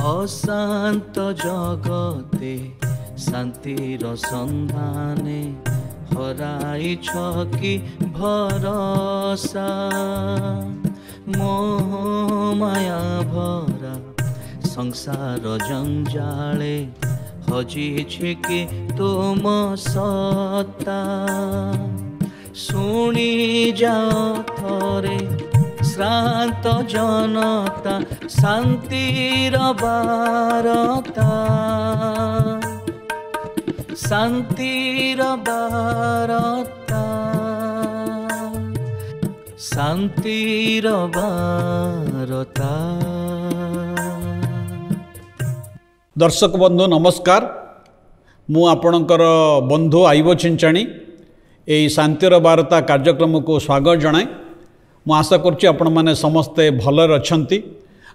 अशांत जगते शांतिर संधाने हराई छकी भरोसा मोह माया भरा संसार जंजाले हजी कि तुम सत्ता शुणी जाओ थरे श्रांत जनता शांतिर बारता शांतिर बारता शांतिर बारता। दर्शक बंधु नमस्कार, मु आपणकर बंधु आईब चिंचाणी यही शांतिर वार्ता कार्यक्रम को स्वागत जनाए। मु आशा करुच्ची आपण मैंने समस्ते भलर अच्छंती।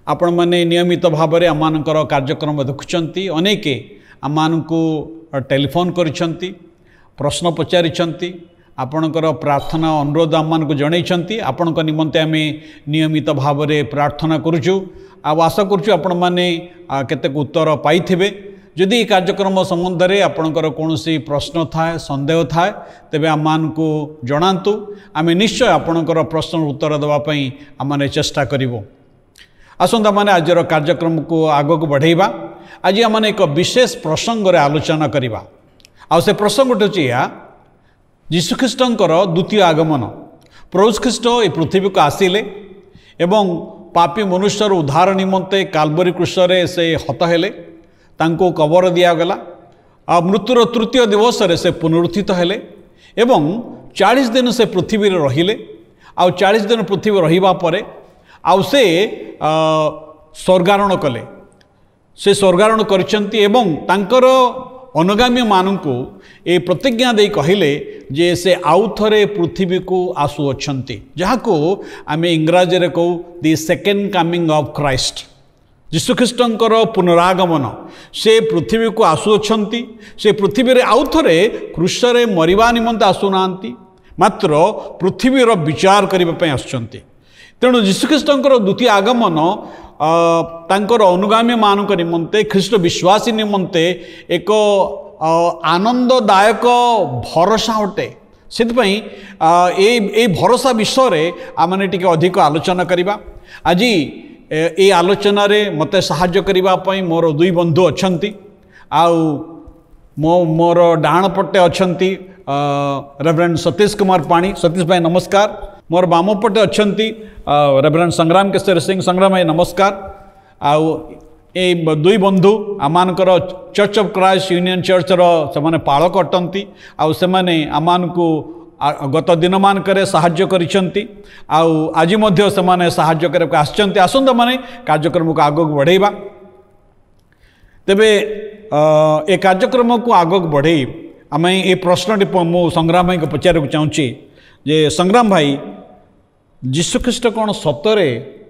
आपण मैंने नियमित भाव में आमानकर कार्यक्रम देखुंती। अनेके आमानकु टेलीफोन करिसेंती, प्रश्न पचारिसेंती, आपणकर प्रार्थना अनुरोध आमानकु जणैसेंती। आपणक निमंते आमे नियमित भाव में प्रार्थना करुचु। आशा करुचु आपण मैंने केतेक उत्तर पाइथिबे। जदि ये कार्यक्रम संबंध में आपणकर कौनसी प्रश्न थाए संदेह थाए तेबे आमानकु जणांतु। आमे निश्चय आपणकर प्रश्न उत्तर देवाई आमने चेष्टा करिवो। आसंता माने आजर कार्यक्रम को आगक बढ़ेबा। आज आमने एक विशेष प्रसंग रे आलोचना करिबा। आ से प्रसंग होची या यीशुख्रीष्टंकर द्वितीय आगमन। प्रभु ख्रीष्ट ए पृथ्वी को आसिले एवं पापी मनुष्यर उद्धार निमंते काल्वरी क्रूसरे से हत हेले, तांको कबर दियागला। आ मृत्युर तृतीय दिवस से पुनरुत्थित हेले एवं 40 दिन से पृथ्वी रे रहिले। आ 40 दिन पृथ्वी रहिबा परे आ से स्वर्गारोहण कले। से स्वर्गारोहण करिसेंती एवं तांकर अनुगामी मानकु ए प्रतिज्ञा दे कहिले जे से आउ थरे पृथ्वी को आसु अछंती, जहाको आमे इंग्राजी रे कहू the second coming of Christ. यीशुख्रीष्टंकर पुनरागमन से पृथ्वी को आसु अछंती। से पृथ्वी रे आउ थरे क्रूसरे मरिबा निमंते आसुनांती, मात्र पृथ्वीर विचार करबा पय आछंती। तेणु यीशुख्रीष्टंकर द्वितीय आगमन तांकर अनुगामी मानक निमंते ख्रीष्ट विश्वासी निमंते एक आनंददायक भरोसा अटे। से भरोसा विषय आमने टिके अधिक आलोचना करिबा। आज ये आलोचना रे मते सहाय्य करिबा पई मोर दुई बंधु अछंती। आउ मोर डाण पटे अछंती रेवरेंड सतीश कुमार पाणी। सतीश भाई नमस्कार। मोर बाम पटे अछंती रेवरेंड संग्राम केशर सिंह। संग्राम भाई नमस्कार। आउ ए दुई बंधु आमानकर church of Christ union church रो से पालक अटंती। आउ से माने आमानकु गत दिन मानकरे सहाय्य करिसेंती। आउ आज मध्य से माने सहाय्य करके आछंती। आसंता माने कार्यक्रम को आगक बढ़ेबा। तेबे ए कार्यक्रम को आगक बढ़े आमे ए प्रश्नटी मु संग्राम भाई को पचारक चाहूँगी जे संग्राम भाई, यीशुख्रीष्ट कौन सतरे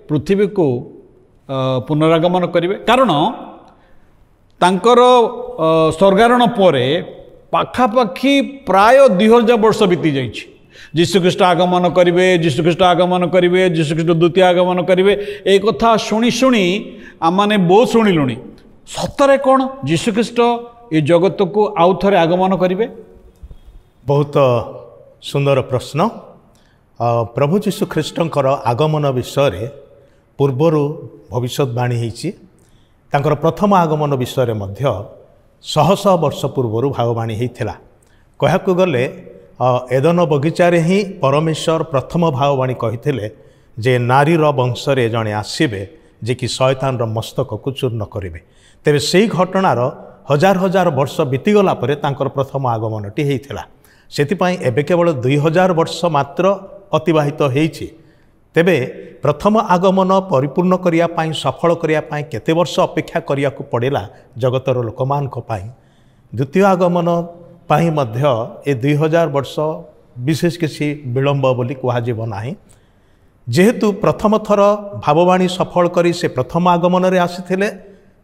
पृथ्वी को पुनरागमन करेंगे? कारण तांकर स्वर्गारोहण परे पाखापाखी प्राय 2000 वर्ष बीती जाइए। यीशुख्रीष्ट आगमन करेंगे, यीशुख्रीष्ट आगमन करेंगे, यीशुख्रीष्ट द्वितीय आगमन करेंगे। एक कथा शुणी शुणी आम मैंने बहुत शुणिलुणी। सतरे कौन यीशुख्रीष्ट ये जगत को आउ थरे आगमन करेंगे? बहुत सुंदर प्रश्न। प्रभु यीशुख्रीष्टंकर आगमन विषय पूर्वर भविष्यवाणी होती। प्रथम आगमन विषय मध्य शह शह वर्ष पूर्वर भाववाणी होता। कहकु गले एदन बगीचारे ही परमेश्वर प्रथम भाववाणी कही जे नारीर वंशरे जड़े आसबे जे कि शैतान मस्तक को चूर्ण करेंगे। तेरे से घटनार हजार हजार वर्ष बीतीगला प्रथम आगमनटी होता। से केवल 2000 वर्ष मात्र अतिबाहित होइछि। तेबे प्रथम आगमन परिपूर्ण करिया सफल करिया केते वर्ष अपेक्षा करिया को पड़ेला जगतर लोकमान को पाई। द्वितीय आगमन पाई मध्य ए 2000 वर्ष विशेष किसी विलंब बोली कहुब ना। जेहेतु प्रथम थर भाववाणी सफल करी से प्रथम आगमन रे आसीथिले,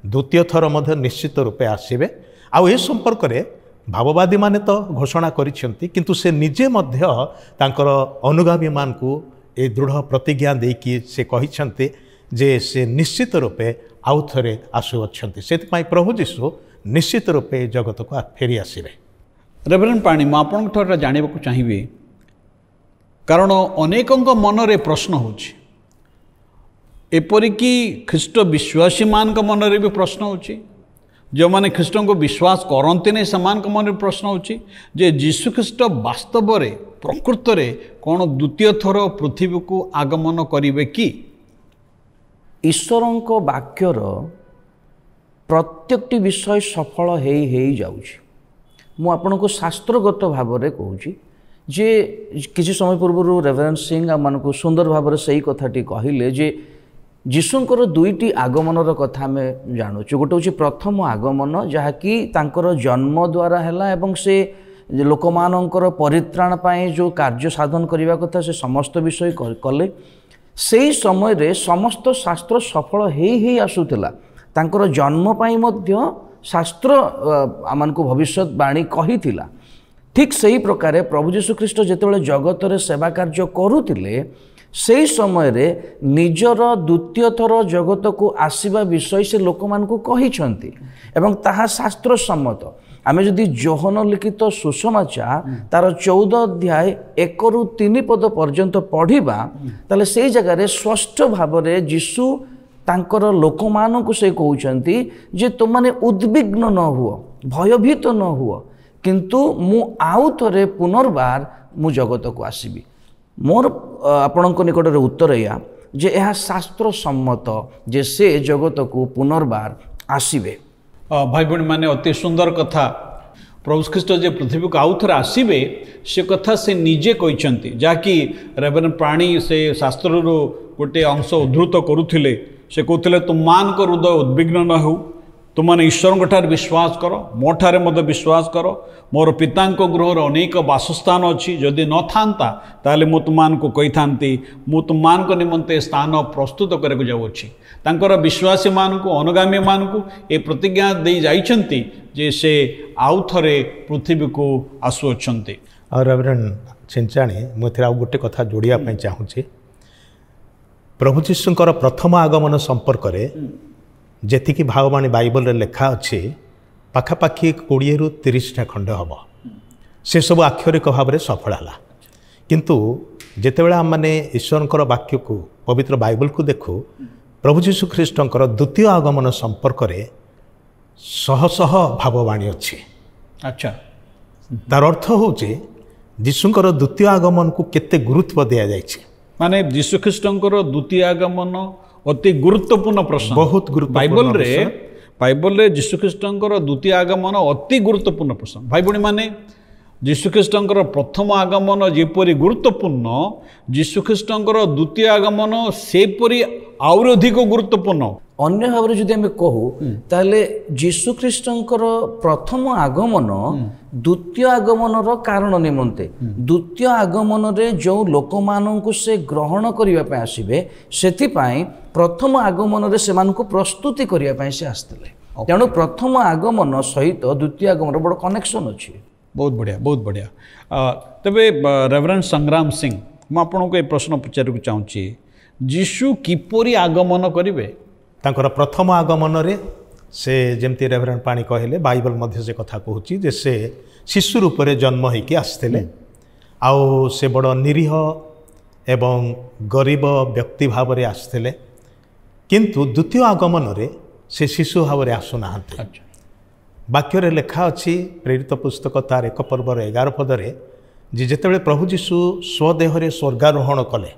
द्वितीय थर मध्य निश्चित रूपे आसीबे। आ ए संपर्क रे भाववादी माने तो घोषणा करिसेंती, किंतु से निजे मध्य तांकर अनुगामी मान को ए दृढ़ प्रतिज्ञा देकी से कहिसेंती जे से निश्चित रूपे आउ थे आसुअछंती से प्रभु जीशु निश्चित रूपे जगत को फेरी आसवे। रेवरेंड पाणी मु आपन जानवा चाहिए कारण अनेक मनरे प्रश्न होची एपरिकी ख्रीष्ट विश्वासी मान मनरे भी प्रश्न होची जो माने ख्रीष्ट को विश्वास करते नहीं समान मन प्रश्न होची जे जीशु ख्रीष्ट वास्तव रे प्रकृत रे कौन द्वितीय थर पृथ्वी को आगमन करिवे कि ईश्वरंक वाक्यर प्रत्येकटी विषय सफल हो जाउछि। मु आपनको शास्त्रगत भाव में कहूँ जे किसी समय पूर्व रेवरेंड सिंह आमको सुंदर भाव से कथाटी कहले जे जीशुंकर दुईटी आगमनर कथा आम जानुचु गोटे हूँ प्रथम आगमन जहाँकि तांकर जन्म द्वारा है एवं से लोक मानकर परित्राण पाए जो कार्य साधन करने कथा से समस्त विषय कले से समय रे समस्त शास्त्र सफल हो आसुला तांकर जन्म पाई मध्य शास्त्र आमको भविष्यवाणी कही ठीक सही प्रकार प्रभु जीशु ख्रीष्ट जितेबाला जगत रे सेवा कार्य करुतिले से समय रे निजर द्वितीय थर जगत को आसीबा विषय से लोक मानकु कहिसंती एवं ताहा शास्त्र सम्मत। आमे जदि जोहन लिखित सुसमाचार तार 14 अध्याय 1 ରୁ 3 पद पर्यंत पढ़िबा ताले से जगह रे स्पष्ट भाव रे जीशु तांकर लोक मानकु से कहउचंती जे तुमने उद्विग्न न हुओ भयभीत न हुओ किंतु मु आउ थरे पुनर्बार मु जगत को आसीबी। मोर आपणक निकट रे उत्तर या जे यह शास्त्र सम्मत जे से जगत को पुनर्बार आसीबे। भाई बहन माने अति सुंदर कथा प्रभु ख्रीष्ट जे पृथ्वी को आउ थरे आसीबे से कथा से निजे कहते जहाँकि रेवरेंड प्राणी से शास्त्र गोटे अंश उद्धृत करुले से कहते तुम मान को हृदय उद्विग्न न हो तुमने ईश्वर ठार विश्वास कर मो ठारे मत विश्वास कर मोर पिता गृह अनेक बासस्थान अच्छी जदि न था ताले मु तुम को कही था मु तुम निमंते स्थान प्रस्तुत करने जाऊँगी तांकर विश्वासी मान को अनुगामी मान को ये प्रतिज्ञा दे जाइछंती जे से आउ थरे पृथ्वी को आसुअछंती। और रेवरेंड चिंचाणी मुझे आउ गोटे कथा जोड़िया चाहूँगी प्रभु जीशुंकर प्रथम आगमन संपर्क में जेतिकी भाववाणी बाइबल रे लेखा अच्छी पाखापाखि 20 ରୁ 30टा खंड हम से सब आक्षरिक भाव में सफल है किंतु जितेबाला आम मैंने ईश्वर वाक्य को पवित्र बाइबल को देखू प्रभु जीशु ख्रीष्टंकर द्वितीय आगमन संपर्क में शह शह भाववाणी अच्छी। अच्छा तार अर्थ हूँ जीशुंकर द्वितीय आगमन को केते गुरुत्व दिया जायछि माने जीशु ख्रीष्टंकर द्वितीय आगमन अति गुरुत्वपूर्ण प्रश्न बहुत बाइबल रे जीशु ख्रीष्टंकर द्वितीय आगमन अति गुरुत्वपूर्ण प्रश्न। भाई भणी माने जीशु ख्रीष्टंकर प्रथम आगमन जेपरी गुरुत्वपूर्ण जीशु ख्रीष्टंकर द्वितीय आगमन सेपरी आउर अधिक गुरुत्वपूर्ण। अन्य भाव में जदि आम कहू ताले जीशु ख्रीष्टंकर प्रथम आगमन द्वितीय आगमन कारण निमंते द्वितीय आगमन रे जो लोक माननकु से ग्रहण करिया पे आसीबे सेथिपाई प्रथम आगमन रे सेमानकु प्रस्तुति करिया पे से आस्तले तेणु प्रथम आगमन सहित द्वितीय आगमन बड़ कनेक्शन अछि। बहुत बढ़िया तबे रेवरेंड संग्राम सिंह मैं आपको ये प्रश्न पचार चाहूँगी जीशु किपरि आगमन करिवे तांकर प्रथम आगमन रे से जमती रेवरेंड पाणी कहले बाइबल मध्य से कथा कहूँ जे से शिशु रूप में जन्म होइकी आसते आउ से बड़ निरीह एवं गरीब व्यक्ति भाव में आसते किंतु द्वितीय आगमन रे से शिशु भाव में आसुना वाक्य लेखा अच्छी प्रेरित पुस्तक तार 1 पर्वर 11 पदरे जितेबाला प्रभु जीशु स्वदेह स्वर्गारोहण कले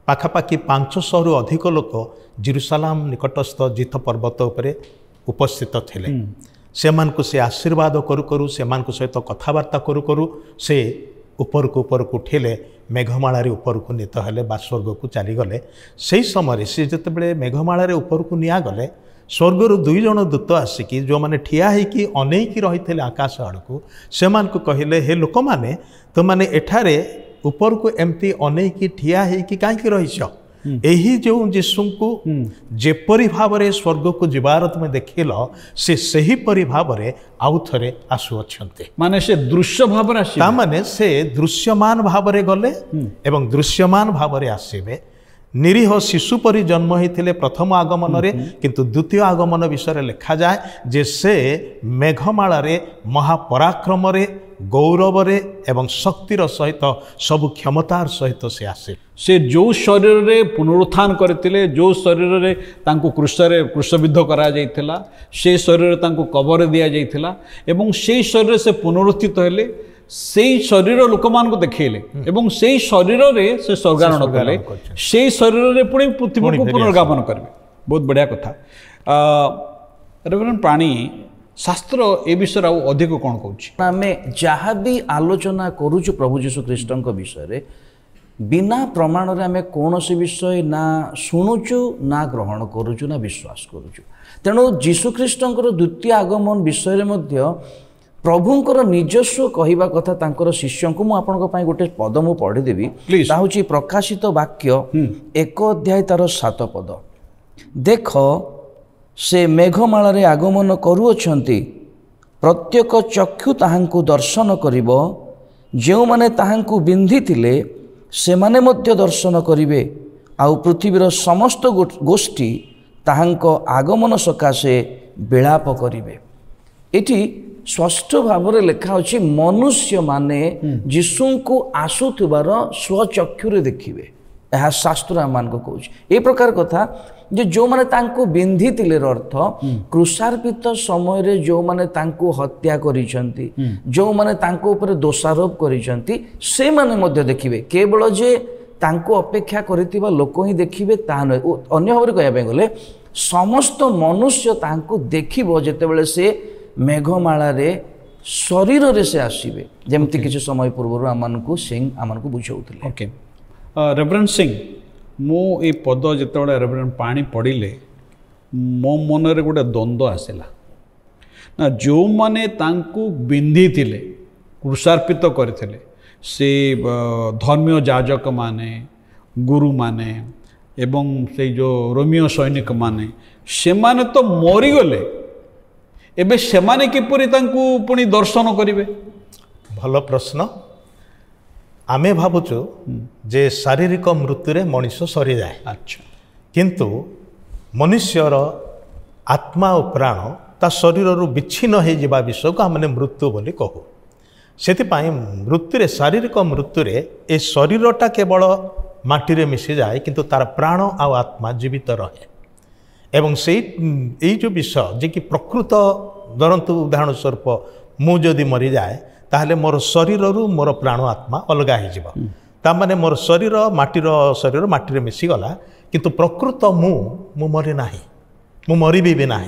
पाखापाखि 500 ରୁ अधिक लोक जेरुसलाम निकटस्थ जीत पर्वत उपरे उपस्थित थिले सेमानकु से आशीर्वाद करू करू सेमानकु सहित कथबार्ता करू करू से ऊपर को उठिले मेघमाळा ऊपर को नीत हेले बा स्वर्ग को चलीगले से समय से जितेबाला मेघमाळा ऊपर को निया गले स्वर्गर 2 जन दूत आसिकी जो मैंने ठिया होगी अनेक रही थे आकाश आड़ को से कहले हे लोक मैंने तो मैंने एठारे ऊपर को एमती अनेक ठिया होगी कहीं रहीछ यही जो जीशु को जेपरी भाव में स्वर्ग को जीवार तुम देखिल से सही परी भाव में आउ थे आसुअछंते माने से दृश्य भाव माने से दृश्यमान भाव में गले एवं दृश्यमान भाव में आसबे निरीह शिशु परी जन्म होते प्रथम आगमन रे किंतु द्वितीय आगमन विषय लिखा जाए जे से मेघमाला महापराक्रम गौरव एवं शक्तिर सहित सबु क्षमतार सहित से आसे से जो शरीर रे पुनरुत्थान करथिले जो शरीर रे तांको क्रूसबिद्ध करा जाइथिला से शरीर रे तांको कबर दिया जाइथिला एवं से शरीर से पुनरुत्थित हेले से शरीर लोक मान को देखेले एवं से शरीर रे से स्वर्गारोहण कले से शरीर रे पुणी पृथ्वी को पुनर्गमन करबे बहुत बढ़िया कथा रेवरेंड प्राणी शास्त्र ए विषय अधिक कौन कहूँ आम जहाँ भी आलोचना करुचु प्रभु जीशु ख्रीष्ट विषय बिना प्रमाण रे आम कौन विषय ना शुणुचु ना ग्रहण करुचु ना विश्वास करुचु तेणु जीशु ख्रीष्ट द्वितीय आगमन विषय मध्य प्रभुंकर निजस्व कहवा कथा तांकर शिष्य को मुझे गोटे पद मु पढ़ीदेवी ताहूँ प्रकाशित वाक्य 1 अध्याय तार 7 पद देख से मेघमाला आगमन करुअछंती प्रत्येक चक्षु ताहांकु दर्शन करिब जो माने ताहांकु बिंधिथिले से माने मध्य दर्शन करिवे आउ पृथ्वीर समस्त गोष्ठी ताहांक आगमन सकाशे विलाप करिवे। एठी स्पष्ट भाव में लिखा अछि मनुष्य माने जीशुंकु आसुथबार स्वचक्षुरे देखिबे यह शास्त्र मान को कहूँ ए प्रकार कथा जे जो माने तांको बिंधिथिले अर्थ क्रूसार्पित समय रे जो माने तांको हत्या करिसंती जो माने तांको ऊपर दोषारोप करिसंती से माने मध्य देखिबे केवल जे तांको अपेक्षा करितिबा लोक ही देखिबे ता न अन्य भाव कहबे गले समस्त मनुष्य तांको देखिबो जेतेबेले से मेघमाला रे शरीर रे से आसीबे जेमति किछ समय पूर्व आमानकु सिंह आमानकु बुझौतले। ओके रेवरेंड सिंह मु ए पद जिते रेवरेंड पानी पढ़िले मो मन रे गोटे द्वंद्व आसला ना जो माने तांकु बिंधी थिले क्रूसार्पित करथिले से धर्मीय जाजक माने गुरु माने एवं से जो रोमियो सैनिक माने से माने तो मरी गले एबे से माने किपरि तांकु पुनी दर्शन करिवे। भल प्रश्न आमे भावुचु जे शारीरिक मृत्यु रे मनुष्य सरी जाए अच्छा किंतु मनुष्यर आत्मा और प्राण ता शरीर रु विच्छिन्न हो जिबा विषय को हमने मृत्यु बोली कहू से मृत्यु रे शारीरिक मृत्यु रे ए शरीरटा केवल माटी रे मिसी जाए किंतु तार प्राण आ आत्मा जीवित रहे एवं से जो विषय जे कि प्रकृत धरतु उदाहरण स्वरूप मु जदि मरी जाए ताहले मोर शरीर रु मोर प्राण आत्मा अलग हो ताने मोर शरीर माटी मिसीगला किंतु प्रकृत मु मरी ना मु मरबी भी ना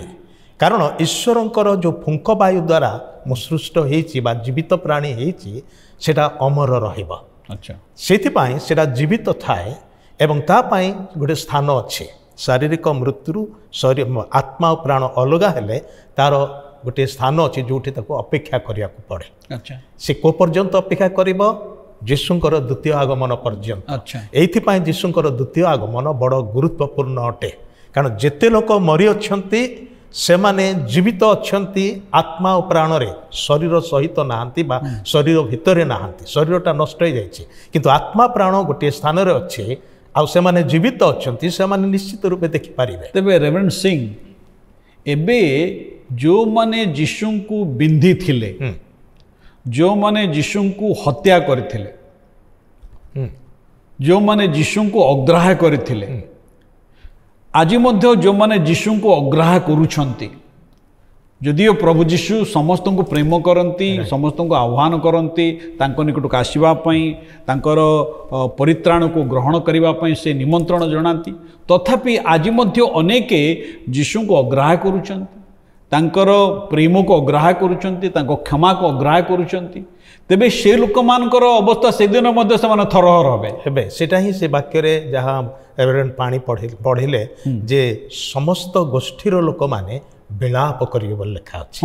कारण ईश्वरंकर जो फुंक वायु द्वारा मु सृष्ट होती जीवित प्राणी होता अमर रहिबा अच्छा से जीवित थाए एवं तापाई गोटे स्थान अच्छे शारीरिक मृत्यु शरीर आत्मा और प्राण अलग हेले तार गोटे स्थान अच्छी जो अपेक्षा करिया पड़े अच्छा से को पर्यंत अपेक्षा करिब जीशुंकर द्वितीय आगमन पर्यंत अच्छा एइथिपाई जीशुंकर द्वितीय आगमन बड़ गुरुत्वपूर्ण अटे कारण जेते लोक मरी अछंती से माने जीवित अछंती आत्मा और प्राण रे शरीर सहित नहांती बा शरीर भितरे नहांती शरीरटा नष्ट हो जाइछि किंतु आत्मा प्राण गोटे स्थान रे अच्छे आ से माने जीवित अछंती से माने निश्चित रूपे देखि पारिबे। तबे रेवरेंड सिंह एबे जो माने जीशु को बिंधी थिले जो माने जीशु को हत्या करथिले जो माने जीशु को अग्राह्य करथिले आज मध्य जो माने जीशु को अग्राह्य करूछंती जदियो प्रभु जीशु समस्त को प्रेम करती समस्त को आह्वान करती निकट को आसवाई परित्राण को ग्रहण करने से निमंत्रण जनाती तथापि आज मध्य अनेक जीशु को अग्राह्य करुछंती प्रेम को अग्राह्य करुछंती क्षमा को अग्राह्य करुछंती तेबे से लोक मानकर अवस्था से दिन मध्य से थरहर हे सेटा ही से वाक्य रे जहाँ रेवरेंड पानी पढ़िले जे समस्त गोष्ठीर लोक माने विलाप करिवे बोल लिखा अछि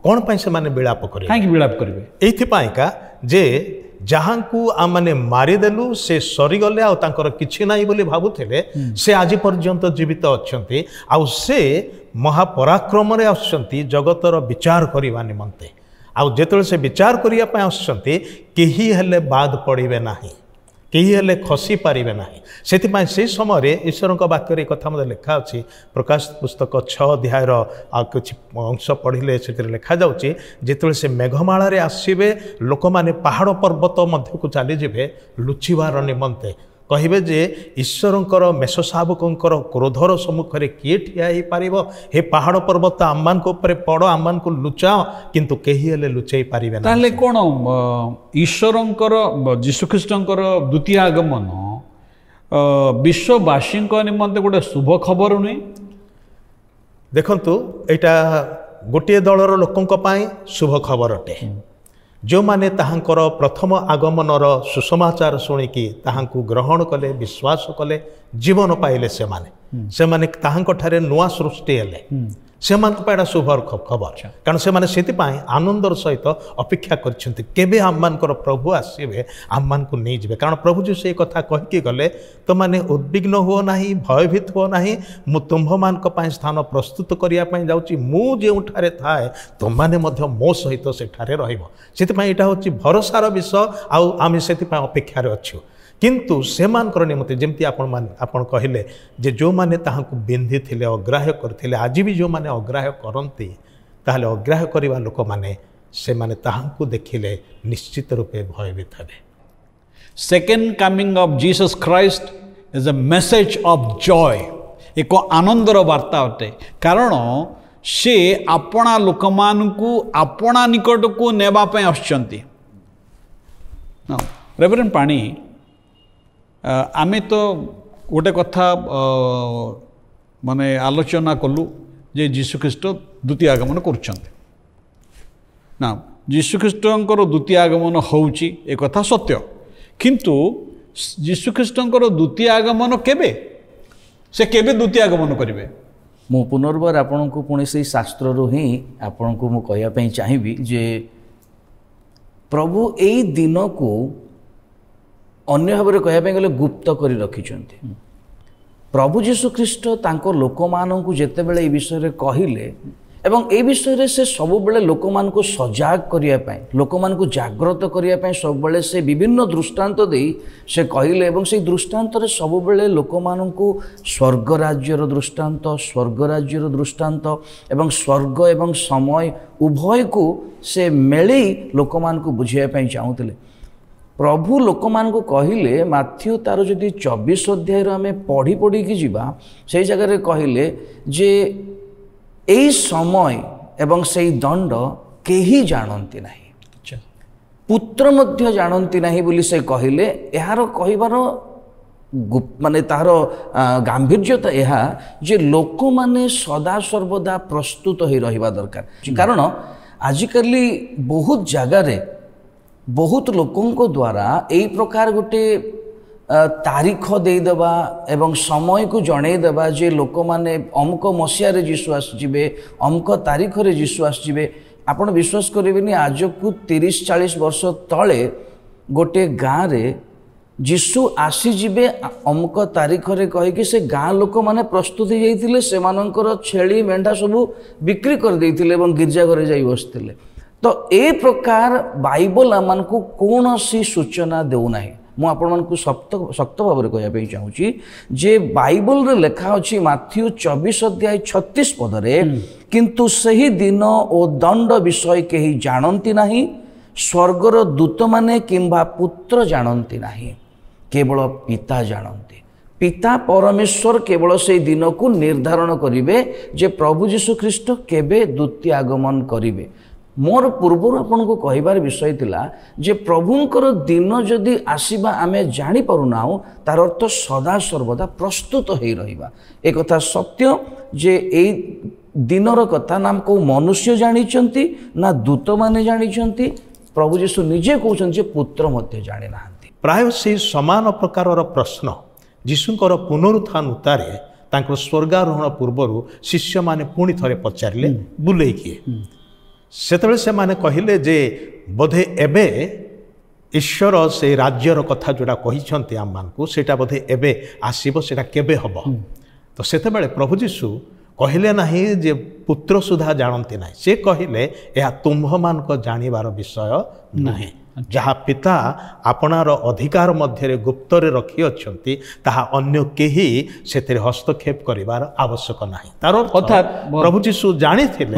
कोन पई से माने विलाप करिवे काहे विलाप करिवे एथि पई का जे जहाँ को आ माने मारी देलु से सरी गले आ तांकर किछि नाही बोली भाबुथिले से आज पर्यंत जीवित अछंती आ से महापराक्रम रे आछंती जगतर विचार करिवा निमंते आ जेतले से विचार करिया पई आछंती केही हेले बाद पड़िबे नाही କେହି ହେଲେ ଖସି ପାରିବେ ନାହିଁ। ସେଥିପାଇଁ ସେହି ସମୟରେ ଈଶ୍ୱରଙ୍କ ବାକ୍ୟରେ ଏ କଥା ମଧ୍ୟ ଲେଖା ଅଛି। ପ୍ରକାଶ ପୁସ୍ତକ 6 ଅଧ୍ୟାୟର ଆଉ କିଛି ଅଂଶ ପଢ଼ିଲେ ସେଥିରେ ଲେଖାଯାଉଛି, ଯେତେବେଳେ ସେ ମେଘମାଳାରେ ଆସିବେ ଲୋକମାନେ ପାହାଡ଼ ପର୍ବତ ମଧ୍ୟକୁ ଚାଲିଯିବେ ଲୁଚିବାର ନିମନ୍ତେ। କହିବେ ଯେ ଈଶ୍ୱରଙ୍କର ମେଷଶାବକଙ୍କର କ୍ରୋଧର ସମ୍ମୁଖରେ କିଏ ଠିଆ ହେଇପାରିବ? ହେ ପାହାଡ଼ ପର୍ବତ ଆମମାନଙ୍କ ଉପରେ ପଡ଼, ଆମମାନଙ୍କୁ ଲୁଚାଅ, କିନ୍ତୁ କେହି ହେଲେ ଲୁଚାଇ ପାରିବେ ନାହିଁ। ତାହେଲେ କ'ଣ ଈଶ୍ୱରଙ୍କର ଯୀଶୁଖ୍ରୀଷ୍ଟଙ୍କର ଦ୍ୱିତୀୟ ଆଗମନ ବିଶ୍ୱବାସୀଙ୍କ ନିମନ୍ତେ ଗୋଟେ ଶୁଭ ଖବର ନୁହେଁ? ଦେଖନ୍ତୁ, ଏଇଟା ଗୋଟିଏ ଦଳର ଲୋକଙ୍କ ପାଇଁ ଶୁଭ ଖବର ଅଟେ। ଯେଉଁମାନେ ତାହାଙ୍କର ପ୍ରଥମ ଆଗମନର ସୁସମାଚାର ଶୁଣିକି ତାହାଙ୍କୁ ଗ୍ରହଣ କଲେ, ବିଶ୍ୱାସ କଲେ, ଜୀବନ ପାଇଲେ, ସେମାନେ ତାହାଙ୍କଠାରେ ନୂଆ ସୃଷ୍ଟି ହେଲେ, ସେମାନଙ୍କ ପାଇଁ ଏଇଟା ଶୁଭ ଖବର। କାରଣ ସେମାନେ ସେଥିପାଇଁ ଆନନ୍ଦର ସହିତ ଅପେକ୍ଷା କରିଛନ୍ତି କେବେ ଆମମାନଙ୍କର ପ୍ରଭୁ ଆସିବେ, ଆମମାନଙ୍କୁ ନେଇଯିବେ। କାରଣ ପ୍ରଭୁ ଯୀଶୁ ସେଇ କଥା କହିକି ଗଲେ, ତୁମମାନେ ଉଦ୍ବିଗ୍ନ ହୁଅ ନାହିଁ, ଭୟଭୀତ ହୁଅ ନାହିଁ, ମୁଁ ତୁମ୍ଭମାନଙ୍କ ପାଇଁ ସ୍ଥାନ ପ୍ରସ୍ତୁତ କରିବା ପାଇଁ ଯାଉଛି। ମୁଁ ଯେଉଁଠାରେ ଥାଏ ତୁମମାନେ ମଧ୍ୟ ମୋ ସହିତ ସେଠାରେ ରହିବ। ସେଥିପାଇଁ ଏଇଟା ହେଉଛି ଭରସାର ବିଷୟ, ଆଉ ଆମେ ସେଥିପାଇଁ ଅପେକ୍ଷାରେ ଅଛୁ। କିନ୍ତୁ ସେମାନଙ୍କର ନିମନ୍ତେ ଯେମିତି ଆପଣ କହିଲେ ଯେ ଯେଉଁମାନେ ତାହାଙ୍କୁ ବିନ୍ଧିଥିଲେ, ଅଗ୍ରାହ୍ୟ କରିଥିଲେ, ଆଜି ବି ଯେଉଁମାନେ ଅଗ୍ରାହ୍ୟ କରନ୍ତି, ତାହେଲେ ଅଗ୍ରାହ୍ୟ କରିବା ଲୋକମାନେ ସେମାନେ ତାହାଙ୍କୁ ଦେଖିଲେ ନିଶ୍ଚିତ ରୂପେ ଭୟଭୀତ ହେବେ। Second coming of Jesus Christ is a message of joy. ଏକ ଆନନ୍ଦର ବାର୍ତ୍ତା ଅଟେ, କାରଣ ସେ ଆପଣା ଲୋକମାନଙ୍କୁ ଆପଣା ନିକଟକୁ ନେବା ପାଇଁ ଆସୁଛନ୍ତି। ରେଭରେଣ୍ଡ ପାଣି, ଆମେ ତ ଗୋଟେ କଥା ମାନେ ଆଲୋଚନା କଲୁ ଯେ ଯୀଶୁଖ୍ରୀଷ୍ଟ ଦ୍ୱିତୀୟ ଆଗମନ କରୁଛନ୍ତି। ନା, ଯୀଶୁଖ୍ରୀଷ୍ଟଙ୍କର ଦ୍ୱିତୀୟ ଆଗମନ ହେଉଛି ଏ କଥା ସତ୍ୟ, କିନ୍ତୁ ଯୀଶୁଖ୍ରୀଷ୍ଟଙ୍କର ଦ୍ୱିତୀୟ ଆଗମନ କେବେ? ସେ କେବେ ଦ୍ୱିତୀୟ ଆଗମନ କରିବେ? ମୁଁ ପୁନର୍ବାର ଆପଣଙ୍କୁ ପୁଣି ସେଇ ଶାସ୍ତ୍ରରୁ ହିଁ ଆପଣଙ୍କୁ ମୁଁ କହିବା ପାଇଁ ଚାହିଁବି ଯେ ପ୍ରଭୁ ଏଇ ଦିନକୁ ଅନ୍ୟ ଭାବରେ କହିବା ପାଇଁ ଗଲେ ଗୁପ୍ତ କରି ରଖିଛନ୍ତି। ପ୍ରଭୁ ଯୀଶୁଖ୍ରୀଷ୍ଟ ତାଙ୍କ ଲୋକମାନଙ୍କୁ ଯେତେବେଳେ ଏ ବିଷୟରେ କହିଲେ ଏବଂ ଏ ବିଷୟରେ ସେ ସବୁବେଳେ ଲୋକମାନଙ୍କୁ ସଜାଗ କରିବା ପାଇଁ, ଲୋକମାନଙ୍କୁ ଜାଗ୍ରତ କରିବା ପାଇଁ ସବୁବେଳେ ସେ ବିଭିନ୍ନ ଦୃଷ୍ଟାନ୍ତ ଦେଇ ସେ କହିଲେ ଏବଂ ସେଇ ଦୃଷ୍ଟାନ୍ତରେ ସବୁବେଳେ ଲୋକମାନଙ୍କୁ ସ୍ୱର୍ଗରାଜ୍ୟର ଦୃଷ୍ଟାନ୍ତ ଏବଂ ସ୍ୱର୍ଗ ଏବଂ ସମୟ ଉଭୟକୁ ସେ ମେଳେଇ ଲୋକମାନଙ୍କୁ ବୁଝାଇବା ପାଇଁ ଚାହୁଁଥିଲେ। ପ୍ରଭୁ ଲୋକମାନଙ୍କୁ କହିଲେ, ମାଥ୍ୟୁ ତାର ଯଦି 24 ଅଧ୍ୟାୟରୁ ଆମେ ପଢ଼ିକି ଯିବା, ସେଇ ଜାଗାରେ କହିଲେ ଯେ ଏଇ ସମୟ ଏବଂ ସେଇ ଦଣ୍ଡ କେହି ଜାଣନ୍ତି ନାହିଁ, ପୁତ୍ର ମଧ୍ୟ ଜାଣନ୍ତି ନାହିଁ ବୋଲି ସେ କହିଲେ। ଏହାର କହିବାର ମାନେ ତାହାର ଗାମ୍ଭୀର୍ଯ୍ୟତା ଏହା ଯେ ଲୋକମାନେ ସଦାସର୍ବଦା ପ୍ରସ୍ତୁତ ହୋଇ ରହିବା ଦରକାର। କାରଣ ଆଜିକାଲି ବହୁତ ଜାଗାରେ ବହୁତ ଲୋକଙ୍କ ଦ୍ୱାରା ଏଇ ପ୍ରକାର ଗୋଟେ ତାରିଖ ଦେଇଦେବା ଏବଂ ସମୟକୁ ଜଣେଇଦେବା ଯେ ଲୋକମାନେ ଅମୁକ ମସିହାରେ ଯୀଶୁ ଆସିଯିବେ, ଅମୁକ ତାରିଖରେ ଯୀଶୁ ଆସିଯିବେ। ଆପଣ ବିଶ୍ୱାସ କରିବେନି, ଆଜକୁ 30-40 ବର୍ଷ ତଳେ ଗୋଟେ ଗାଁରେ ଯୀଶୁ ଆସିଯିବେ ଅମୁକ ତାରିଖରେ କହିକି ସେ ଗାଁ ଲୋକମାନେ ପ୍ରସ୍ତୁତ ହେଇଯାଇଥିଲେ, ସେମାନଙ୍କର ଛେଳି ମେଣ୍ଢା ସବୁ ବିକ୍ରି କରିଦେଇଥିଲେ ଏବଂ ଗିର୍ଜା ଘରେ ଯାଇ ବସିଥିଲେ। ତ ଏ ପ୍ରକାର ବାଇବଲ ଆମମାନଙ୍କୁ କୌଣସି ସୂଚନା ଦେଉନାହିଁ। ମୁଁ ଆପଣମାନଙ୍କୁ ଶକ୍ତ ଭାବରେ କହିବା ପାଇଁ ଚାହୁଁଛି ଯେ ବାଇବଲରେ ଲେଖା ଅଛି ମାଥ୍ୟୁ 24 ଅଧ୍ୟାୟ 36 ପଦରେ, କିନ୍ତୁ ସେହି ଦିନ ଓ ଦଣ୍ଡ ବିଷୟ କେହି ଜାଣନ୍ତି ନାହିଁ, ସ୍ୱର୍ଗର ଦୂତମାନେ କିମ୍ବା ପୁତ୍ର ଜାଣନ୍ତି ନାହିଁ, କେବଳ ପିତା ଜାଣନ୍ତି। ପିତା ପରମେଶ୍ୱର କେବଳ ସେହି ଦିନକୁ ନିର୍ଦ୍ଧାରଣ କରିବେ ଯେ ପ୍ରଭୁ ଯୀଶୁଖ୍ରୀଷ୍ଟ କେବେ ଦ୍ୱିତୀୟ ଆଗମନ କରିବେ। ମୋର ପୂର୍ବରୁ ଆପଣଙ୍କୁ କହିବାର ବିଷୟ ଥିଲା ଯେ ପ୍ରଭୁଙ୍କର ଦିନ ଯଦି ଆସିବା ଆମେ ଜାଣିପାରୁନାହୁଁ, ତାର ଅର୍ଥ ସଦାସର୍ବଦା ପ୍ରସ୍ତୁତ ହୋଇ ରହିବା। ଏକଥା ସତ୍ୟ ଯେ ଏଇ ଦିନର କଥା ନା କେଉଁ ମନୁଷ୍ୟ ଜାଣିଛନ୍ତି ନା ଦୂତମାନେ ଜାଣିଛନ୍ତି, ପ୍ରଭୁ ଯୀଶୁ ନିଜେ କହୁଛନ୍ତି ଯେ ପୁତ୍ର ମଧ୍ୟ ଜାଣିନାହାନ୍ତି। ପ୍ରାୟ ସେହି ସମାନ ପ୍ରକାରର ପ୍ରଶ୍ନ ଯୀଶୁଙ୍କର ପୁନରୁତ୍ଥାନରେ ତାଙ୍କର ସ୍ୱର୍ଗାରୋହଣ ପୂର୍ବରୁ ଶିଷ୍ୟମାନେ ପୁଣି ଥରେ ପଚାରିଲେ ବୁଲେଇକି। ସେତେବେଳେ ସେମାନେ କହିଲେ ଯେ ବୋଧେ ଏବେ ଈଶ୍ୱର ସେ ରାଜ୍ୟର କଥା ଯେଉଁଟା କହିଛନ୍ତି ଆମମାନଙ୍କୁ, ସେଇଟା ବୋଧେ ଏବେ ଆସିବ, ସେଇଟା କେବେ ହେବ? ତ ସେତେବେଳେ ପ୍ରଭୁ ଯୀଶୁ କହିଲେ ନାହିଁ ଯେ ପୁତ୍ର ସୁଦ୍ଧା ଜାଣନ୍ତି ନାହିଁ, ସେ କହିଲେ ଏହା ତୁମ୍ଭମାନଙ୍କ ଜାଣିବାର ବିଷୟ ନାହିଁ। ଯାହା ପିତା ଆପଣାର ଅଧିକାର ମଧ୍ୟରେ ଗୁପ୍ତରେ ରଖିଅଛନ୍ତି ତାହା ଅନ୍ୟ କେହି ସେଥିରେ ହସ୍ତକ୍ଷେପ କରିବାର ଆବଶ୍ୟକ ନାହିଁ। ତାର ଅର୍ଥାତ୍ ପ୍ରଭୁ ଯୀଶୁ ଜାଣିଥିଲେ,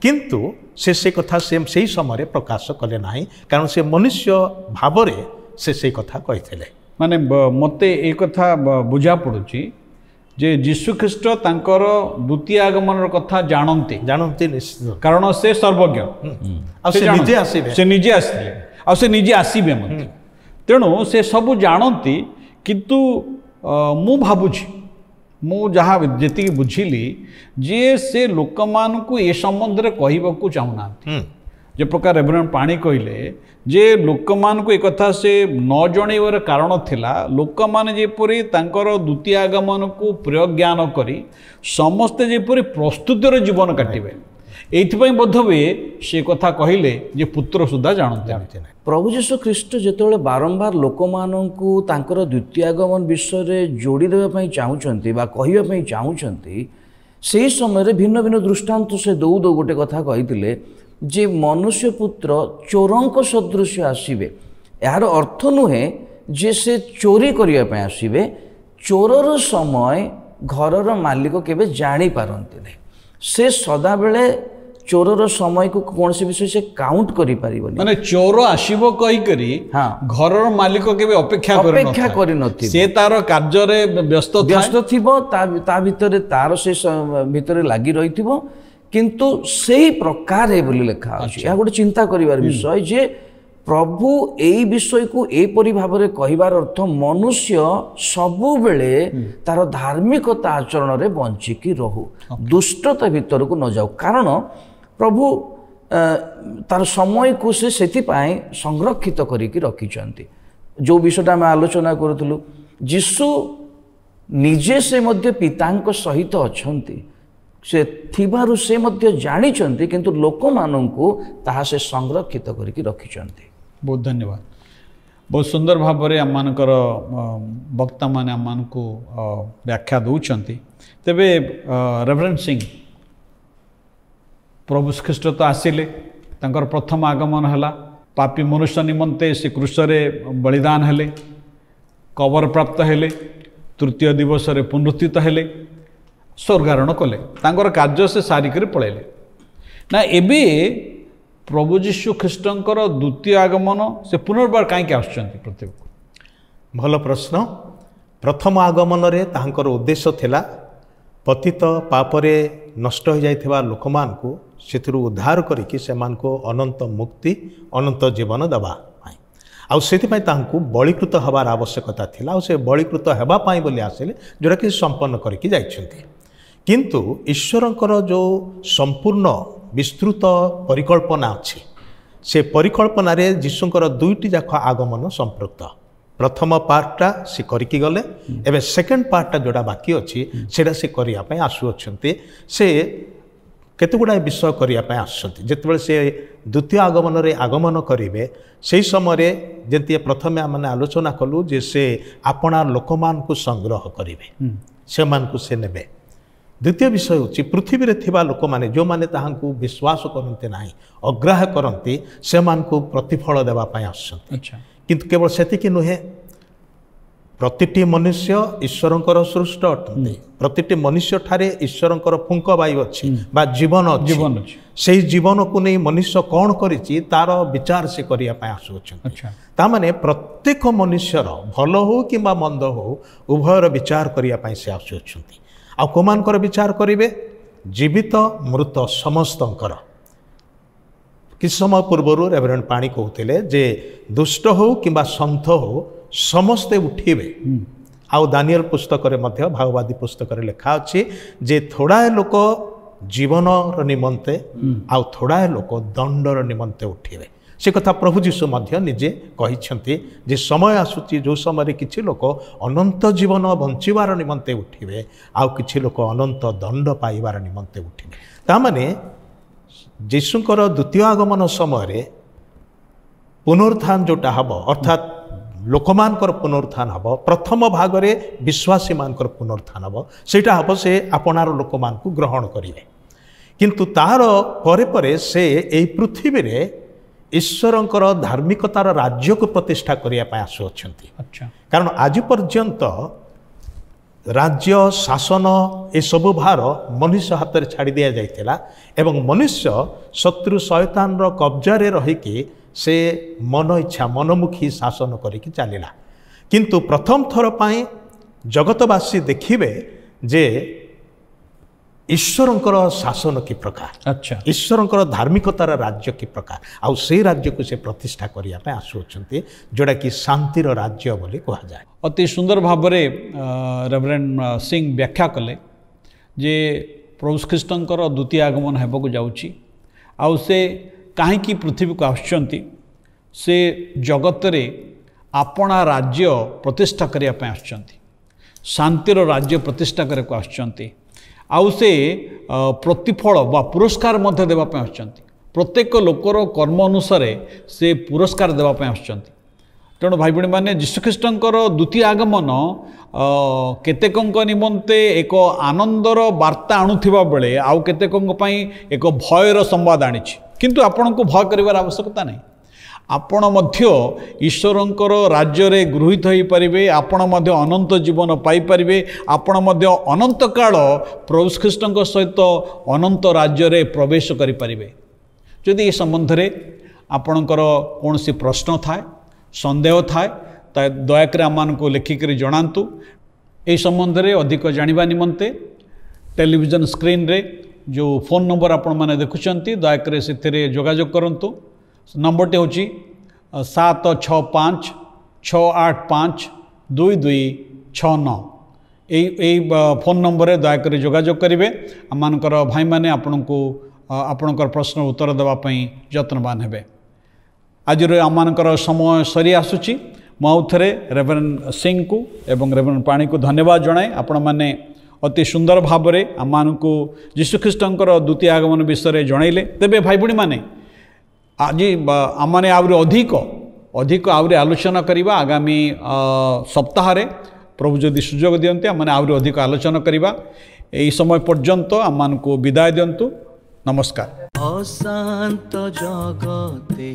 କିନ୍ତୁ ସେ କଥା ସେଇ ସମୟରେ ପ୍ରକାଶ କଲେ ନାହିଁ, କାରଣ ସେ ମନୁଷ୍ୟ ଭାବରେ ସେ ସେଇ କଥା କହିଥିଲେ। ମାନେ ମୋତେ ଏ କଥା ବୁଝା ପଡ଼ୁଛି ଯେ ଯୀଶୁଖ୍ରୀଷ୍ଟ ତାଙ୍କର ଦ୍ୱିତୀୟ ଆଗମନର କଥା ଜାଣନ୍ତି ନିଶ୍ଚିତ, କାରଣ ସେ ସର୍ବଜ୍ଞ, ଆଉ ସେ ନିଜେ ଆସିବେ, ସେ ନିଜେ ଆସିଥିଲେ ଆଉ ସେ ନିଜେ ଆସିବେ ମଧ୍ୟ। ତେଣୁ ସେ ସବୁ ଜାଣନ୍ତି, କିନ୍ତୁ ମୁଁ ଭାବୁଛି, ମୁଁ ଯାହା ଯେତିକି ବୁଝିଲି ଯେ ସେ ଲୋକମାନଙ୍କୁ ଏ ସମ୍ବନ୍ଧରେ କହିବାକୁ ଚାହୁଁନାହାନ୍ତି। ଯେ ପ୍ରକାର ରେଭରେଣ୍ଡ ପାଣି କହିଲେ ଯେ ଲୋକମାନଙ୍କୁ ଏକଥା ସେ ନ ଜଣେଇବାର କାରଣ ଥିଲା, ଲୋକମାନେ ଯେପରି ତାଙ୍କର ଦ୍ୱିତୀୟ ଆଗମନକୁ ପ୍ରଜ୍ଞାନ କରି ସମସ୍ତେ ଯେପରି ପ୍ରସ୍ତୁତିର ଜୀବନ କାଟିବେ, ଏଇଥିପାଇଁ ବୋଧହୁଏ ସେ କଥା କହିଲେ ଯେ ପୁତ୍ର ସୁଦ୍ଧା ଜାଣନ୍ତି ନାହିଁ। ପ୍ରଭୁ ଯୀଶୁ ଖ୍ରୀଷ୍ଟ ଯେତେବେଳେ ବାରମ୍ବାର ଲୋକମାନଙ୍କୁ ତାଙ୍କର ଦ୍ୱିତୀୟ ଆଗମନ ବିଷୟରେ ଯୋଡ଼ି ଦେବା ପାଇଁ ଚାହୁଁଛନ୍ତି ବା କହିବା ପାଇଁ ଚାହୁଁଛନ୍ତି, ସେହି ସମୟରେ ଭିନ୍ନ ଭିନ୍ନ ଦୃଷ୍ଟାନ୍ତ ସେ ଦଉ ଗୋଟେ କଥା କହିଥିଲେ ଯେ ମନୁଷ୍ୟ ପୁତ୍ର ଚୋରଙ୍କ ସଦୃଶ ଆସିବେ। ଏହାର ଅର୍ଥ ନୁହେଁ ଯେ ସେ ଚୋରି କରିବା ପାଇଁ ଆସିବେ। ଚୋରର ସମୟ ଘରର ମାଲିକ କେବେ ଜାଣିପାରନ୍ତି ନାହିଁ। ସେ ସଦାବେଳେ ଚୋରର ସମୟକୁ କୌଣସି ବିଷୟ ସେ କାଉଣ୍ଟ କରିପାରିବନି। ମାନେ ଚୋର ଆସିବ କହିକରି ଘରର ମାଲିକ କେବେ ଅପେକ୍ଷା କରିନଥିବ। ସେ ତାର କାର୍ଯ୍ୟରେ ବ୍ୟସ୍ତ ଥିବ, ତା ଭିତରେ ତାର ସେ ଭିତରେ ଲାଗି ରହିଥିବ। କିନ୍ତୁ ସେହି ପ୍ରକାରେ ବୋଲି ଲେଖା ଅଛି। ଏହା ଗୋଟେ ଚିନ୍ତା କରିବାର ବିଷୟ ଯେ ପ୍ରଭୁ ଏଇ ବିଷୟକୁ ଏପରି ଭାବରେ କହିବାର ଅର୍ଥ ମନୁଷ୍ୟ ସବୁବେଳେ ତାର ଧାର୍ମିକତା ଆଚରଣରେ ବଞ୍ଚିକି ରହୁ, ଦୁଷ୍ଟତା ଭିତରକୁ ନ ଯାଉ। କାରଣ ପ୍ରଭୁ ତାର ସମୟକୁ ସେ ସେଥିପାଇଁ ସଂରକ୍ଷିତ କରିକି ରଖିଛନ୍ତି। ଯେଉଁ ବିଷୟଟା ଆମେ ଆଲୋଚନା କରୁଥିଲୁ, ଯୀଶୁ ନିଜେ ସେ ମଧ୍ୟ ପିତାଙ୍କ ସହିତ ଅଛନ୍ତି, ସେ ଥିବାରୁ ସେ ମଧ୍ୟ ଜାଣିଛନ୍ତି, କିନ୍ତୁ ଲୋକମାନଙ୍କୁ ତାହା ସେ ସଂରକ୍ଷିତ କରିକି ରଖିଛନ୍ତି। ବହୁତ ଧନ୍ୟବାଦ। ବହୁତ ସୁନ୍ଦର ଭାବରେ ଆମମାନଙ୍କର ବକ୍ତାମାନେ ଆମମାନଙ୍କୁ ବ୍ୟାଖ୍ୟା ଦେଉଛନ୍ତି। ତେବେ ରେଭରେଣ୍ଡ ସିଂ, ପ୍ରଭୁ ଖ୍ରୀଷ୍ଟ ତ ଆସିଲେ, ତାଙ୍କର ପ୍ରଥମ ଆଗମନ ହେଲା, ପାପୀ ମନୁଷ୍ୟ ନିମନ୍ତେ ସେ କ୍ରୁଶରେ ବଳିଦାନ ହେଲେ, କବର ପ୍ରାପ୍ତ ହେଲେ, ତୃତୀୟ ଦିବସରେ ପୁନରୁତ୍ଥିତ ହେଲେ, ସ୍ୱର୍ଗାରୋହଣ କଲେ, ତାଙ୍କର କାର୍ଯ୍ୟ ସେ ସାରିକରି ପଳେଇଲେ। ନା ଏବେ ପ୍ରଭୁ ଯୀଶୁ ଖ୍ରୀଷ୍ଟଙ୍କର ଦ୍ୱିତୀୟ ଆଗମନ ସେ ପୁନର୍ବାର କାହିଁକି ଆସୁଛନ୍ତି ପୃଥିବୀକୁ? ଭଲ ପ୍ରଶ୍ନ। ପ୍ରଥମ ଆଗମନରେ ତାଙ୍କର ଉଦ୍ଦେଶ୍ୟ ଥିଲା ପତିତ ପାପରେ ନଷ୍ଟ ହୋଇଯାଇଥିବା ଲୋକମାନଙ୍କୁ ସେଥିରୁ ଉଦ୍ଧାର କରିକି ସେମାନଙ୍କୁ ଅନନ୍ତ ମୁକ୍ତି, ଅନନ୍ତ ଜୀବନ ଦେବା ପାଇଁ। ଆଉ ସେଥିପାଇଁ ତାଙ୍କୁ ବଳୀକୃତ ହେବାର ଆବଶ୍ୟକତା ଥିଲା। ଆଉ ସେ ବଳୀକୃତ ହେବା ପାଇଁ ବୋଲି ଆସିଲେ, ଯେଉଁଟାକି ସମ୍ପନ୍ନ କରିକି ଯାଇଛନ୍ତି। କିନ୍ତୁ ଈଶ୍ୱରଙ୍କର ଯେଉଁ ସମ୍ପୂର୍ଣ୍ଣ ବିସ୍ତୃତ ପରିକଳ୍ପନା ଅଛି, ସେ ପରିକଳ୍ପନାରେ ଯୀଶୁଙ୍କର ଦୁଇଟି ଯାକ ଆଗମନ ସମ୍ପୃକ୍ତ। ପ୍ରଥମ ପାର୍ଟଟା ସେ କରିକି ଗଲେ, ଏବେ ସେକେଣ୍ଡ ପାର୍ଟଟା ଯେଉଁଟା ବାକି ଅଛି ସେଇଟା ସେ କରିବା ପାଇଁ ଆସୁଅଛନ୍ତି। ସେ କେତେ ଗୁଡ଼ାଏ ବିଷୟ କରିବା ପାଇଁ ଆସୁଛନ୍ତି। ଯେତେବେଳେ ସେ ଦ୍ୱିତୀୟ ଆଗମନରେ ଆଗମନ କରିବେ, ସେହି ସମୟରେ ଯେମିତି ପ୍ରଥମେ ଆମେ ଆଲୋଚନା କଲୁ ଯେ ସେ ଆପଣା ଲୋକମାନଙ୍କୁ ସଂଗ୍ରହ କରିବେ, ସେମାନଙ୍କୁ ସେ ନେବେ। ଦ୍ୱିତୀୟ ବିଷୟ ହେଉଛି ପୃଥିବୀରେ ଥିବା ଲୋକମାନେ ଯେଉଁମାନେ ତାହାଙ୍କୁ ବିଶ୍ୱାସ କରନ୍ତି ନାହିଁ, ଅଗ୍ରାହ୍ୟ କରନ୍ତି, ସେମାନଙ୍କୁ ପ୍ରତିଫଳ ଦେବା ପାଇଁ ଆସୁଛନ୍ତି। କିନ୍ତୁ କେବଳ ସେତିକି ନୁହେଁ, ପ୍ରତିଟି ମନୁଷ୍ୟ ଈଶ୍ୱରଙ୍କର ସୃଷ୍ଟ ଅଟନ୍ତି। ପ୍ରତିଟି ମନୁଷ୍ୟଠାରେ ଈଶ୍ୱରଙ୍କର ଫୁଙ୍କ ବାୟୁ ଅଛି ବା ଜୀବନ ଅଛି। ସେହି ଜୀବନକୁ ନେଇ ମନୁଷ୍ୟ କ'ଣ କରିଛି ତାର ବିଚାର ସେ କରିବା ପାଇଁ ଆସୁଅଛନ୍ତି। ତାମାନେ ପ୍ରତ୍ୟେକ ମନୁଷ୍ୟର ଭଲ ହେଉ କିମ୍ବା ମନ୍ଦ ହେଉ ଉଭୟର ବିଚାର କରିବା ପାଇଁ ସେ ଆସୁଅଛନ୍ତି। ଆଉ କୋମାନଙ୍କର ବିଚାର କରିବେ? ଜୀବିତ ମୃତ ସମସ୍ତଙ୍କର। କିଛି ସମୟ ପୂର୍ବରୁ ରେଭରେଣ୍ଡ ପାଣି କହୁଥିଲେ ଯେ ଦୁଷ୍ଟ ହେଉ କିମ୍ବା ସନ୍ଥ ହେଉ ସମସ୍ତେ ଉଠିବେ। ଆଉ ଦାନିଏଲ ପୁସ୍ତକରେ ମଧ୍ୟ, ଭାଗବାଦୀ ପୁସ୍ତକରେ ଲେଖା ଅଛି ଯେ ଥୋଡ଼ାଏ ଲୋକ ଜୀବନର ନିମନ୍ତେ ଆଉ ଥୋଡ଼ାଏ ଲୋକ ଦଣ୍ଡର ନିମନ୍ତେ ଉଠିବେ। ସେ କଥା ପ୍ରଭୁ ଯୀଶୁ ମଧ୍ୟ ନିଜେ କହିଛନ୍ତି ଯେ ସମୟ ଆସୁଛି ଯେଉଁ ସମୟରେ କିଛି ଲୋକ ଅନନ୍ତ ଜୀବନ ବଞ୍ଚିବାର ନିମନ୍ତେ ଉଠିବେ, ଆଉ କିଛି ଲୋକ ଅନନ୍ତ ଦଣ୍ଡ ପାଇବାର ନିମନ୍ତେ ଉଠିବେ। ତାମାନେ ଯୀଶୁଙ୍କର ଦ୍ୱିତୀୟ ଆଗମନ ସମୟରେ ପୁନରୁତ୍ଥାନ ଯେଉଁଟା ହେବ, ଅର୍ଥାତ୍ ଲୋକମାନଙ୍କର ପୁନରୁତ୍ଥାନ ହେବ। ପ୍ରଥମ ଭାଗରେ ବିଶ୍ୱାସୀମାନଙ୍କର ପୁନରୁତ୍ଥାନ ହେବ। ସେଇଟା ହେବ ସେ ଆପଣାର ଲୋକମାନଙ୍କୁ ଗ୍ରହଣ କରିବେ। କିନ୍ତୁ ତାହାର ପରେ ପରେ ସେ ଏହି ପୃଥିବୀରେ ଈଶ୍ୱରଙ୍କର ଧାର୍ମିକତାର ରାଜ୍ୟକୁ ପ୍ରତିଷ୍ଠା କରିବା ପାଇଁ ଆସୁଅଛନ୍ତି। ଆଚ୍ଛା କାରଣ ଆଜି ପର୍ଯ୍ୟନ୍ତ ରାଜ୍ୟ ଶାସନ ଏସବୁ ଭାର ମନୁଷ୍ୟ ହାତରେ ଛାଡ଼ି ଦିଆଯାଇଥିଲା ଏବଂ ମନୁଷ୍ୟ ଶତ୍ରୁ ଶୟତାନର କବ୍ଜାରେ ରହିକି ସେ ମନ ଇଚ୍ଛା ମନମୁଖୀ ଶାସନ କରିକି ଚାଲିଲା। କିନ୍ତୁ ପ୍ରଥମ ଥର ପାଇଁ ଜଗତବାସୀ ଦେଖିବେ ଯେ ଈଶ୍ୱରଙ୍କର ଶାସନ କି ପ୍ରକାର, ଆଚ୍ଛା ଈଶ୍ୱରଙ୍କର ଧାର୍ମିକତାର ରାଜ୍ୟ କି ପ୍ରକାର, ଆଉ ସେଇ ରାଜ୍ୟକୁ ସେ ପ୍ରତିଷ୍ଠା କରିବା ପାଇଁ ଆସୁଅଛନ୍ତି, ଯେଉଁଟାକି ଶାନ୍ତିର ରାଜ୍ୟ ବୋଲି କୁହାଯାଏ। ଅତି ସୁନ୍ଦର ଭାବରେ ରେଭରେଣ୍ଡ ସିଂ ବ୍ୟାଖ୍ୟା କଲେ ଯେ ପ୍ରଭୁ ଖ୍ରୀଷ୍ଟଙ୍କର ଦ୍ୱିତୀୟ ଆଗମନ ହେବାକୁ ଯାଉଛି, ଆଉ ସେ କାହିଁକି ପୃଥିବୀକୁ ଆସୁଛନ୍ତି। ସେ ଜଗତରେ ଆପଣା ରାଜ୍ୟ ପ୍ରତିଷ୍ଠା କରିବା ପାଇଁ ଆସୁଛନ୍ତି, ଶାନ୍ତିର ରାଜ୍ୟ ପ୍ରତିଷ୍ଠା କରିବାକୁ ଆସୁଛନ୍ତି, ଆଉ ସେ ପ୍ରତିଫଳ ବା ପୁରସ୍କାର ମଧ୍ୟ ଦେବା ପାଇଁ ଆସୁଛନ୍ତି। ପ୍ରତ୍ୟେକ ଲୋକର କର୍ମ ଅନୁସାରେ ସେ ପୁରସ୍କାର ଦେବା ପାଇଁ ଆସୁଛନ୍ତି। ତେଣୁ ଭାଇ ଭଉଣୀମାନେ ଯୀଶୁଖ୍ରୀଷ୍ଟଙ୍କର ଦ୍ୱିତୀୟ ଆଗମନ କେତେକଙ୍କ ନିମନ୍ତେ ଏକ ଆନନ୍ଦର ବାର୍ତ୍ତା ଆଣୁଥିବା ବେଳେ ଆଉ କେତେକଙ୍କ ପାଇଁ ଏକ ଭୟର ସମ୍ବାଦ ଆଣିଛି। କିନ୍ତୁ ଆପଣଙ୍କୁ ଭୟ କରିବାର ଆବଶ୍ୟକତା ନାହିଁ। ଆପଣ ମଧ୍ୟ ଈଶ୍ୱରଙ୍କର ରାଜ୍ୟରେ ଗୃହୀତ ହୋଇପାରିବେ, ଆପଣ ମଧ୍ୟ ଅନନ୍ତ ଜୀବନ ପାଇପାରିବେ, ଆପଣ ମଧ୍ୟ ଅନନ୍ତ କାଳ ପ୍ରଭୁ ଖ୍ରୀଷ୍ଟଙ୍କ ସହିତ ଅନନ୍ତ ରାଜ୍ୟରେ ପ୍ରବେଶ କରିପାରିବେ। ଯଦି ଏ ସମ୍ବନ୍ଧରେ ଆପଣଙ୍କର କୌଣସି ପ୍ରଶ୍ନ ଥାଏ, ସନ୍ଦେହ ଥାଏ, ତା ଦୟାକରି ଆମମାନଙ୍କୁ ଲେଖିକରି ଜଣାନ୍ତୁ। ଏହି ସମ୍ବନ୍ଧରେ ଅଧିକ ଜାଣିବା ନିମନ୍ତେ ଟେଲିଭିଜନ ସ୍କ୍ରିନ୍ରେ ଯେଉଁ ଫୋନ୍ ନମ୍ବର ଆପଣମାନେ ଦେଖୁଛନ୍ତି ଦୟାକରି ସେଥିରେ ଯୋଗାଯୋଗ କରନ୍ତୁ। ନମ୍ବରଟି ହେଉଛି 765-685-2269। এই ফোন নম্বরে দয়াকরি যোগাযোগ করবে। আমମାନଙ୍କର ଭାଇମାନେ ଆପଣଙ୍କୁ ଆପଣଙ୍କର ପ୍ରଶ୍ନର ଉତ୍ତର ଦେବା ପାଇଁ ଯତ୍ନବାନ ହେବେ। ଆଜିର ଆମମାନଙ୍କର ସମୟ ସରି ଆସୁଛି। ମୁଁ ଆଉ ଥରେ ରେଭରେଣ୍ଡ ସିଂଙ୍କୁ ଏବଂ ରେଭରେଣ୍ଡ ପାଣିକୁ ଧନ୍ୟବାଦ ଜଣାଏ। ଆପଣମାନେ ଅତି ସୁନ୍ଦର ଭାବରେ ଆମମାନଙ୍କୁ ଯୀଶୁଖ୍ରୀଷ୍ଟଙ୍କର ଦ୍ୱିତୀୟ ଆଗମନ ବିଷୟରେ ଜଣାଇଲେ। ତେବେ ଭାଇ ଭଉଣୀମାନେ ଆଜି ଆମମାନେ ଆହୁରି ଅଧିକ ଆହୁରି ଆଲୋଚନା କରିବା ଆଗାମୀ ସପ୍ତାହରେ ପ୍ରଭୁ ଯଦି ସୁଯୋଗ ଦିଅନ୍ତି ଆମମାନେ ଆହୁରି ଅଧିକ ଆଲୋଚନା କରିବା। ଏହି ସମୟ ପର୍ଯ୍ୟନ୍ତ ଆମମାନଙ୍କୁ ବିଦାୟ ଦିଅନ୍ତୁ। ନମସ୍କାର। ଅଶାନ୍ତ ଜଗତେ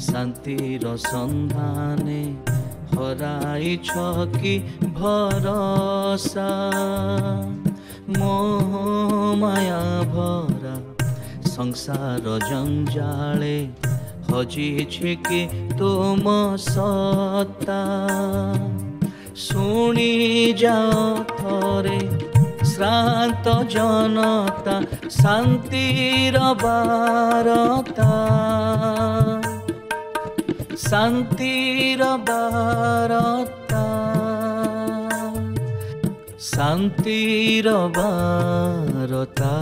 ଶାନ୍ତିର ସନ୍ଧାନେ ହରାଇଛ କି ଭରସା, ମୋହ ମାୟା ଭରା ସଂସାର ଜଞ୍ଜାଳେ ହଜିଛି କି ତୁମ ସତ୍ତା। ଶୁଣି ଯାଅ ଥରେ ଶ୍ରାନ୍ତ ଜନତା ଶାନ୍ତିର ବାରତା, ଶାନ୍ତିର ବାରତା, ଶାନ୍ତିର ବାରତା।